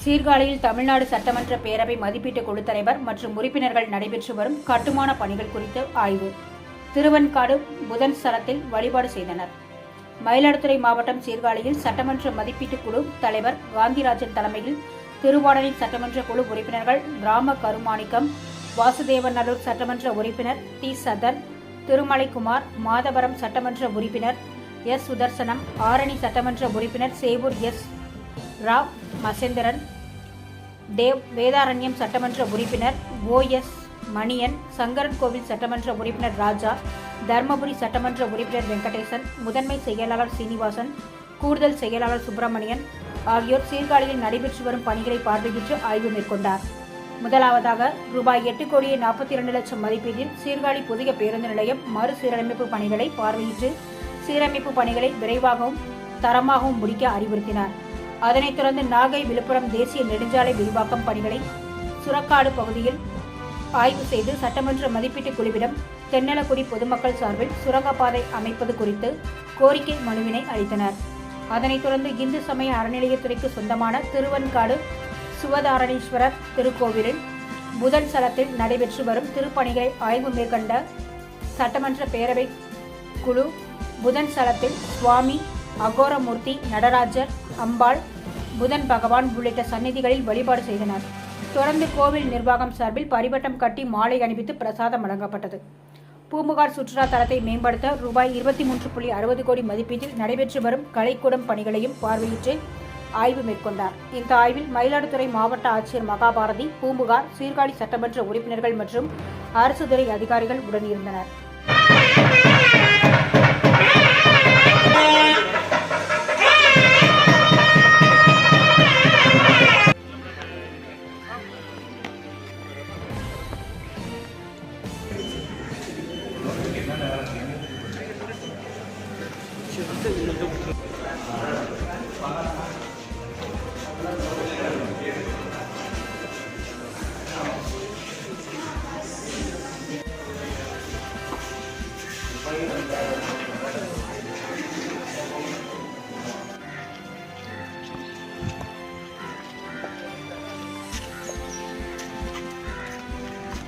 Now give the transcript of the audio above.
சீர்காழியில் தமிழ்நாடு சட்டமன்ற பேரவை மதிப்பீட்டு குழு தலைவர் மற்றும் உறுப்பினர்கள் நடைபெற்று வரும் கட்டுமான பணிகள் குறித்து ஆய்வு. திருவெண்காடு புதன் ஸ்தலத்தில் வழிபாடு செய்தனர். மயிலாடுதுறை மாவட்டம் சீர்காழியில் சட்டமன்ற மதிப்பீட்டு குழு தலைவர் காந்திராஜன் தலைமையில் திருவாடனை சட்டமன்ற குழு உறுப்பினர்கள் ராம கருமாணிக்கம், வாசுதேவநல்லூர் சட்டமன்ற உறுப்பினர் டி சதன், திருமலைக்குமார், மாதவரம் சட்டமன்ற உறுப்பினர் எஸ் சுதர்சனம், ஆரணி சட்டமன்ற உறுப்பினர் சேவூர் எஸ் ராவ் மசேந்திரன், வேதாரண்யம் சட்டமன்ற உறுப்பினர் ஓ எஸ் மணியன், சங்கரன்கோவில் சட்டமன்ற உறுப்பினர் ராஜா, தர்மபுரி சட்டமன்ற உறுப்பினர் வெங்கடேசன், முதன்மை செயலாளர் சீனிவாசன், கூடுதல் செயலாளர் சுப்பிரமணியன் ஆகியோர் சீர்காழியில் நடைபெற்று வரும் பணிகளை பார்வையிட்டு ஆய்வு மேற்கொண்டார். முதலாவதாக ரூபாய் 8,42,00,000 மதிப்பீட்டில் சீர்காழி புதிய பேருந்து நிலையம் மறுசீரமைப்பு பணிகளை பார்வையிட்டு சீரமைப்பு பணிகளை விரைவாகவும் தரமாகவும் முடிக்க அறிவுறுத்தினார். அதனைத் தொடர்ந்து நாகை விழுப்புரம் தேசிய நெடுஞ்சாலை விரிவாக்கம் பணிகளை சுரக்காடு பகுதியில் ஆய்வு செய்து சட்டமன்ற மதிப்பீட்டு குழுவிடம் தென்னலக்குடி பொதுமக்கள் சார்பில் சுரங்கப்பாதை அமைப்பது குறித்து கோரிக்கை மனுவினை அளித்தனர். அதனைத் தொடர்ந்து இந்து சமய அறநிலையத்துறைக்கு சொந்தமான திருவெண்காடு சுவதாரணீஸ்வரர் திருக்கோவிலில் புதன் ஸ்தலத்தில் நடைபெற்று வரும் திருப்பணிகளை ஆய்வு மேற்கொண்ட சட்டமன்ற பேரவை குழு புதன் ஸ்தலத்தில் சுவாமி, அகோரமூர்த்தி, நடராஜர், அம்பாள், புதன் பகவான் உள்ளிட்ட சந்நிதிகளில் வழிபாடு செய்தனர். தொடர்ந்து கோவில் நிர்வாகம் சார்பில் பரிவட்டம் கட்டி மாலை அணிவித்து பிரசாதம் வழங்கப்பட்டது. பூம்புகார் சுற்றுலா தலத்தை மேம்படுத்த ரூபாய் 23.60 கோடி மதிப்பீட்டில் நடைபெற்று வரும் கலைக்கூடம் பணிகளையும் பார்வையிட்டு ஆய்வு மேற்கொண்டார். இந்த ஆய்வில் மயிலாடுதுறை மாவட்ட ஆட்சியர் மகாபாரதி, பூம்புகார், சீர்காழி சட்டமன்ற உறுப்பினர்கள் மற்றும் அரசு துறை அதிகாரிகள் உடனிருந்தனர். Şimdi